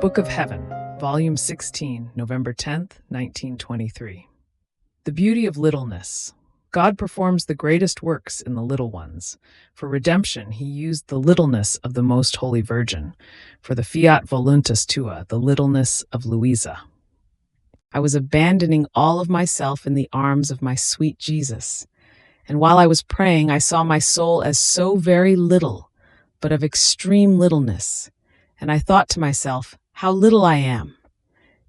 Book of Heaven, Volume 16, November 10th, 1923. The beauty of littleness. God performs the greatest works in the little ones. For redemption, he used the littleness of the Most Holy Virgin. For the Fiat Voluntas Tua, the littleness of Luisa. I was abandoning all of myself in the arms of my sweet Jesus. And while I was praying, I saw my soul as so very little, but of extreme littleness. And I thought to myself, how little I am.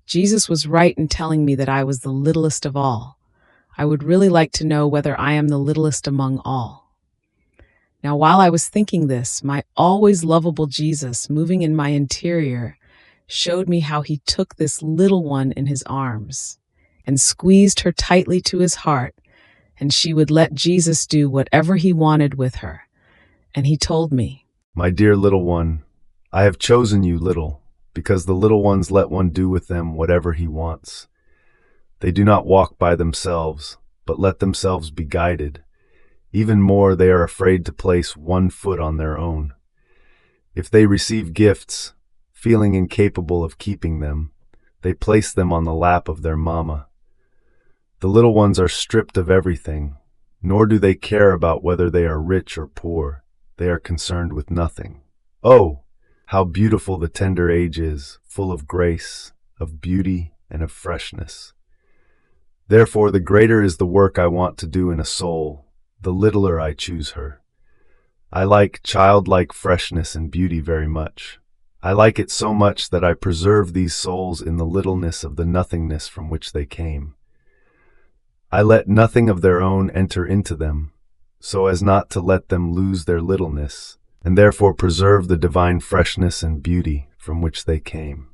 Jesus was right in telling me that I was the littlest of all. I would really like to know whether I am the littlest among all. Now, while I was thinking this, my always lovable Jesus, moving in my interior, showed me how he took this little one in his arms and squeezed her tightly to his heart, and she would let Jesus do whatever he wanted with her. And he told me, "My dear little one, I have chosen you little, because the little ones let one do with them whatever he wants. They do not walk by themselves, but let themselves be guided. Even more, they are afraid to place one foot on their own. If they receive gifts, feeling incapable of keeping them, they place them on the lap of their mama. The little ones are stripped of everything, nor do they care about whether they are rich or poor. They are concerned with nothing. Oh, how beautiful the tender age is, full of grace, of beauty, and of freshness. Therefore, the greater is the work I want to do in a soul, the littler I choose her. I like childlike freshness and beauty very much. I like it so much that I preserve these souls in the littleness of the nothingness from which they came. I let nothing of their own enter into them, so as not to let them lose their littleness, and therefore preserve the divine freshness and beauty from which they came."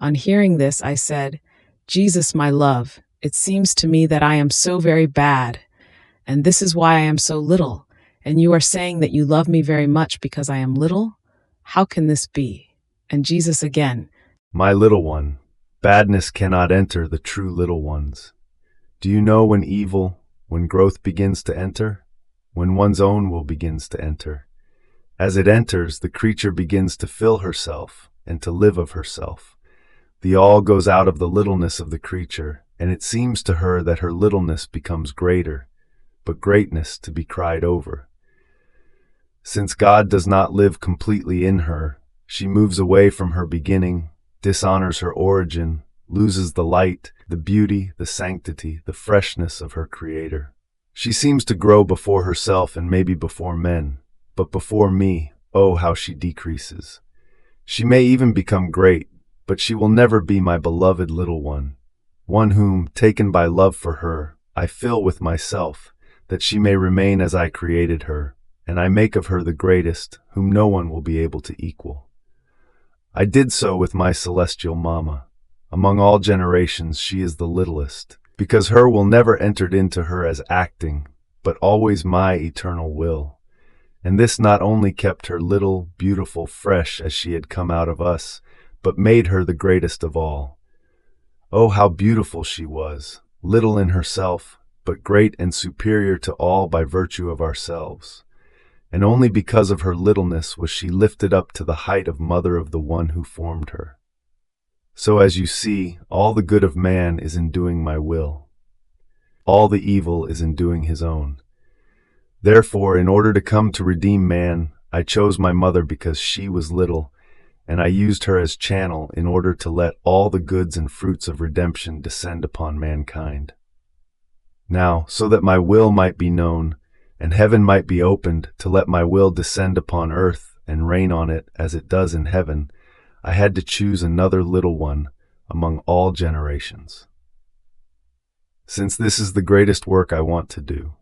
On hearing this, I said, Jesus, my love, it seems to me that I am so very bad, and this is why I am so little, and you are saying that you love me very much because I am little? How can this be? And Jesus again, "My little one, badness cannot enter the true little ones. Do you know when growth begins to enter? When one's own will begins to enter. As it enters, the creature begins to fill herself and to live of herself. The all goes out of the littleness of the creature, and it seems to her that her littleness becomes greater, but greatness to be cried over. Since God does not live completely in her, she moves away from her beginning, dishonors her origin, loses the light, the beauty, the sanctity, the freshness of her Creator. She seems to grow before herself and maybe before men, but before me, oh, how she decreases. She may even become great, but she will never be my beloved little one whom, taken by love for her, I fill with myself, that she may remain as I created her, and I make of her the greatest, whom no one will be able to equal. I did so with my celestial Mama. Among all generations she is the littlest, because her will never entered into her as acting, but always my eternal will. And this not only kept her little, beautiful, fresh as she had come out of us, but made her the greatest of all. Oh, how beautiful she was, little in herself, but great and superior to all by virtue of ourselves. And only because of her littleness was she lifted up to the height of mother of the one who formed her. So as you see, all the good of man is in doing my will. All the evil is in doing his own. Therefore, in order to come to redeem man, I chose my mother because she was little, and I used her as channel in order to let all the goods and fruits of redemption descend upon mankind. Now, so that my will might be known, and heaven might be opened to let my will descend upon earth and reign on it as it does in heaven, I had to choose another little one among all generations. Since this is the greatest work I want to do,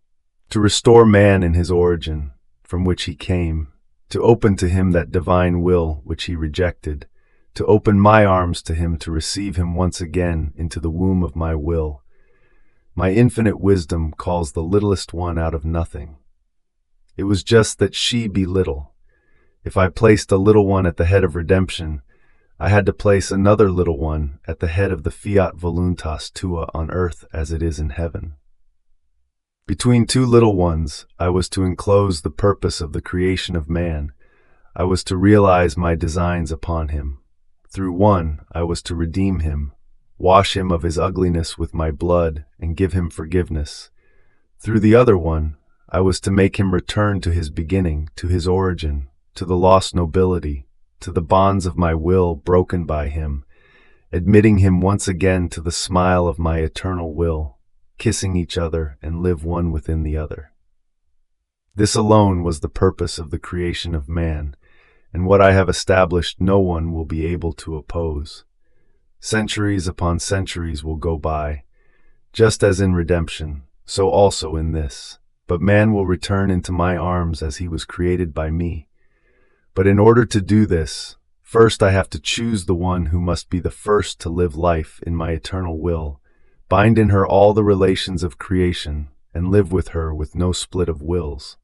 to restore man in his origin, from which he came, to open to him that divine will which he rejected, to open my arms to him to receive him once again into the womb of my will. My infinite wisdom calls the littlest one out of nothing. It was just that she be little. If I placed a little one at the head of redemption, I had to place another little one at the head of the Fiat Voluntas Tua on earth as it is in heaven. Between two little ones, I was to enclose the purpose of the creation of man. I was to realize my designs upon him. Through one, I was to redeem him, wash him of his ugliness with my blood, and give him forgiveness. Through the other one, I was to make him return to his beginning, to his origin, to the lost nobility, to the bonds of my will broken by him, admitting him once again to the smile of my eternal will, kissing each other and live one within the other. This alone was the purpose of the creation of man, and what I have established no one will be able to oppose. Centuries upon centuries will go by, just as in redemption, so also in this. But man will return into my arms as he was created by me. But in order to do this, first I have to choose the one who must be the first to live life in my eternal will, bind in her all the relations of creation, and live with her with no split of wills.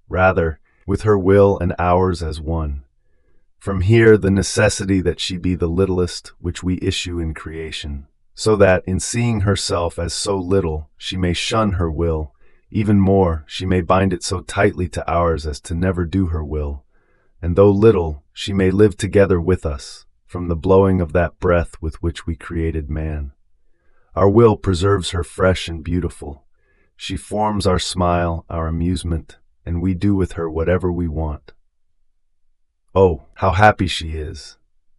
Rather, with her will and ours as one. From here the necessity that she be the littlest which we issue in creation, so that, in seeing herself as so little, she may shun her will. Even more, she may bind it so tightly to ours as to never do her will, and though little, she may live together with us, from the blowing of that breath with which we created man. Our will preserves her fresh and beautiful. She forms our smile, our amusement, and we do with her whatever we want. Oh, how happy she is!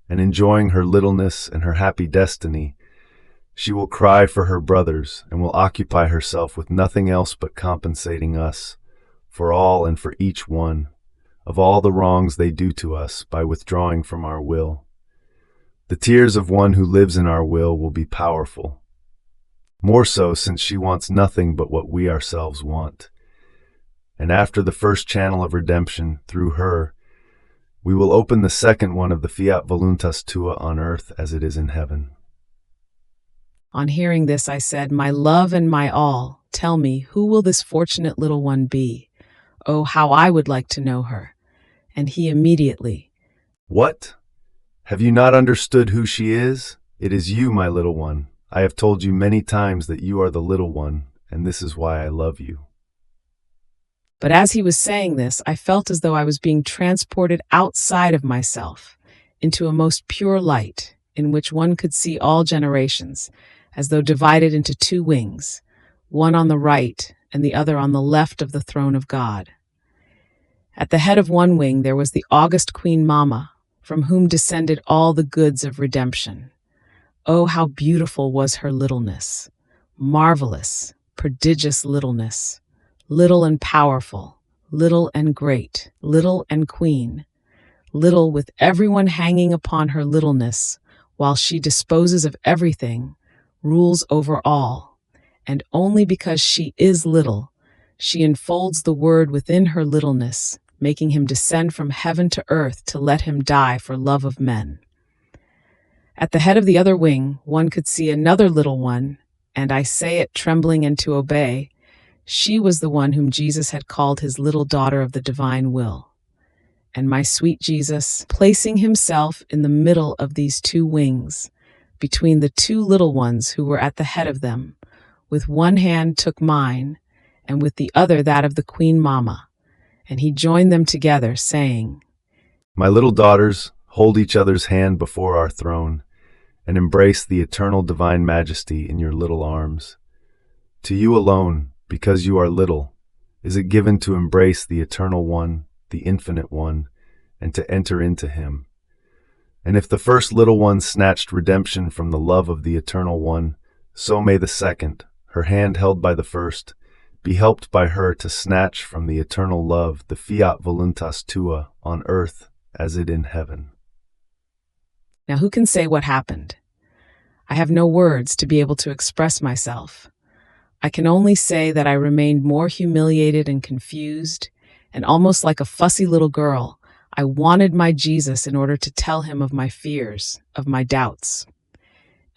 And enjoying her littleness and her happy destiny, she will cry for her brothers and will occupy herself with nothing else but compensating us, for all and for each one, of all the wrongs they do to us by withdrawing from our will. The tears of one who lives in our will be powerful, more so since she wants nothing but what we ourselves want. And after the first channel of redemption, through her, we will open the second one of the Fiat Voluntas Tua on earth as it is in heaven. On hearing this, I said, "My love and my all, tell me, who will this fortunate little one be? Oh, how I would like to know her." And he immediately, "What? Have you not understood who she is? It is you, my little one. I have told you many times that you are the little one, and this is why I love you." But as he was saying this, I felt as though I was being transported outside of myself, into a most pure light, in which one could see all generations, as though divided into two wings, one on the right and the other on the left of the throne of God. At the head of one wing there was the august Queen Mama, from whom descended all the goods of redemption. Oh, how beautiful was her littleness! Marvelous, prodigious littleness! Little and powerful, little and great, little and queen, little with everyone hanging upon her littleness, while she disposes of everything, rules over all, and only because she is little, she enfolds the Word within her littleness, making him descend from heaven to earth to let him die for love of men. At the head of the other wing, one could see another little one, and I say it trembling and to obey. She was the one whom Jesus had called his little daughter of the divine will. And my sweet Jesus, placing himself in the middle of these two wings, between the two little ones who were at the head of them, with one hand took mine, and with the other that of the Queen Mama, and he joined them together, saying, "My little daughters, hold each other's hand before our throne, and embrace the eternal divine majesty in your little arms. To you alone, because you are little, is it given to embrace the Eternal One, the Infinite One, and to enter into him. And if the first little one snatched redemption from the love of the Eternal One, so may the second, her hand held by the first, be helped by her to snatch from the eternal love the Fiat Voluntas Tua on earth as it in heaven." Now who can say what happened? I have no words to be able to express myself. I can only say that I remained more humiliated and confused, and almost like a fussy little girl, I wanted my Jesus in order to tell him of my fears, of my doubts.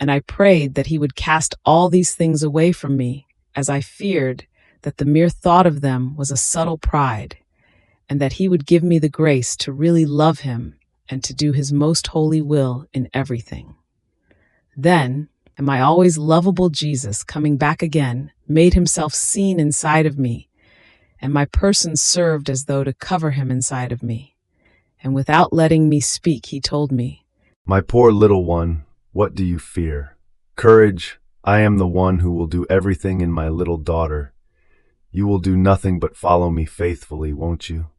And I prayed that he would cast all these things away from me, as I feared that the mere thought of them was a subtle pride, and that he would give me the grace to really love him and to do his most holy will in everything. Then, and my always lovable Jesus, coming back again, made himself seen inside of me, and my person served as though to cover him inside of me. And without letting me speak, he told me, My poor little one, what do you fear? Courage, I am the one who will do everything in my little daughter. You will do nothing but follow me faithfully, won't you?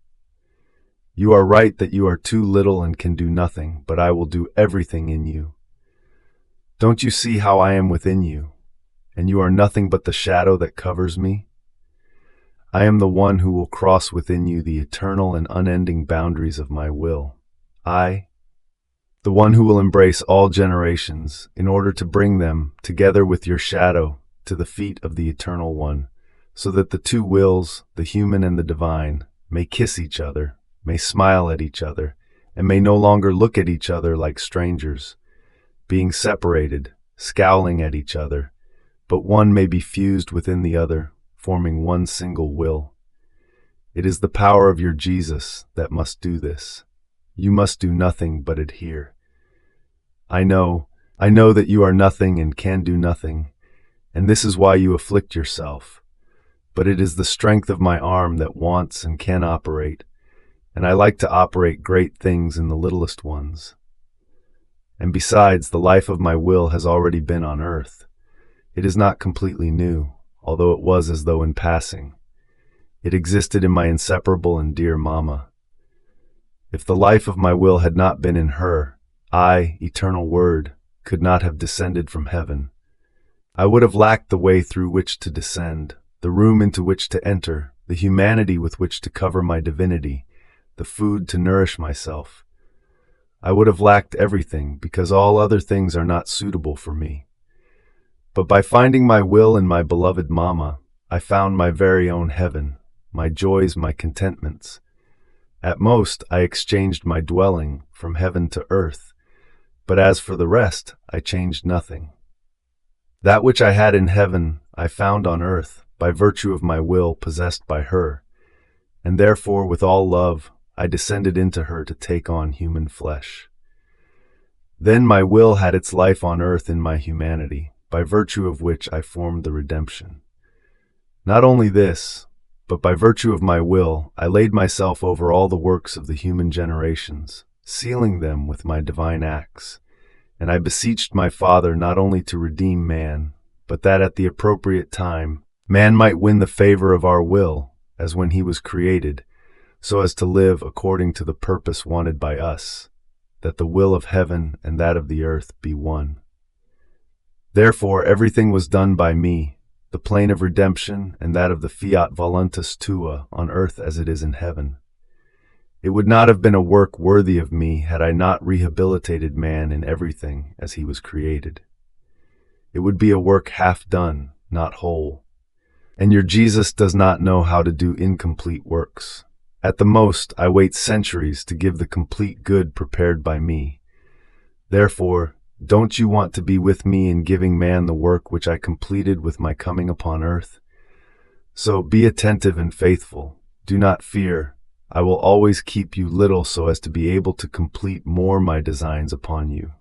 You are right that you are too little and can do nothing, but I will do everything in you. Don't you see how I am within you, and you are nothing but the shadow that covers me? I am the one who will cross within you the eternal and unending boundaries of my will. The one who will embrace all generations in order to bring them, together with your shadow, to the feet of the Eternal One, so that the two wills, the human and the divine, may kiss each other, may smile at each other, and may no longer look at each other like strangers, being separated, scowling at each other, but one may be fused within the other, forming one single will. It is the power of your Jesus that must do this. You must do nothing but adhere. I know that you are nothing and can do nothing, and this is why you afflict yourself. But it is the strength of my arm that wants and can operate, and I like to operate great things in the littlest ones. And besides, the life of my will has already been on earth. It is not completely new, although it was as though in passing. It existed in my inseparable and dear Mama. If the life of my will had not been in her, I, eternal Word, could not have descended from heaven. I would have lacked the way through which to descend, the room into which to enter, the humanity with which to cover my divinity, the food to nourish myself. I would have lacked everything, because all other things are not suitable for me. But by finding my will in my beloved Mama, I found my very own heaven, my joys, my contentments. At most, I exchanged my dwelling from heaven to earth, but as for the rest, I changed nothing. That which I had in heaven, I found on earth, by virtue of my will possessed by her, and therefore, with all love, I descended into her to take on human flesh. Then my will had its life on earth in my humanity, by virtue of which I formed the redemption. Not only this, but by virtue of my will, I laid myself over all the works of the human generations, sealing them with my divine acts, and I beseeched my Father not only to redeem man, but that at the appropriate time, man might win the favor of our will, as when he was created, so as to live according to the purpose wanted by us, that the will of heaven and that of the earth be one. Therefore, everything was done by me, the plane of redemption and that of the Fiat Voluntas Tua on earth as it is in heaven. It would not have been a work worthy of me had I not rehabilitated man in everything as he was created. It would be a work half done, not whole. And your Jesus does not know how to do incomplete works. At the most, I wait centuries to give the complete good prepared by me. Therefore, don't you want to be with me in giving man the work which I completed with my coming upon earth? So be attentive and faithful. Do not fear. I will always keep you little so as to be able to complete more my designs upon you.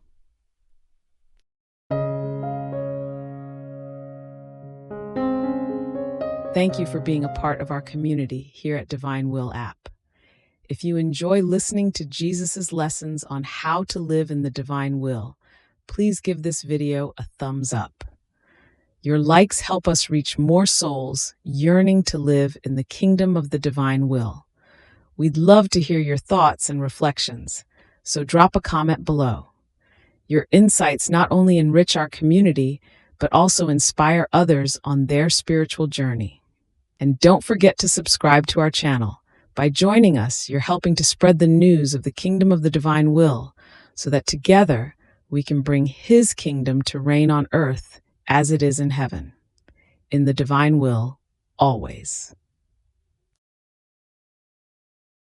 Thank you for being a part of our community here at Divine Will app. If you enjoy listening to Jesus' lessons on how to live in the divine will, please give this video a thumbs up. Your likes help us reach more souls yearning to live in the kingdom of the divine will. We'd love to hear your thoughts and reflections, so drop a comment below. Your insights not only enrich our community, but also inspire others on their spiritual journey. And don't forget to subscribe to our channel. By joining us, you're helping to spread the news of the kingdom of the divine will, so that together we can bring His kingdom to reign on earth as it is in heaven. In the divine will, always.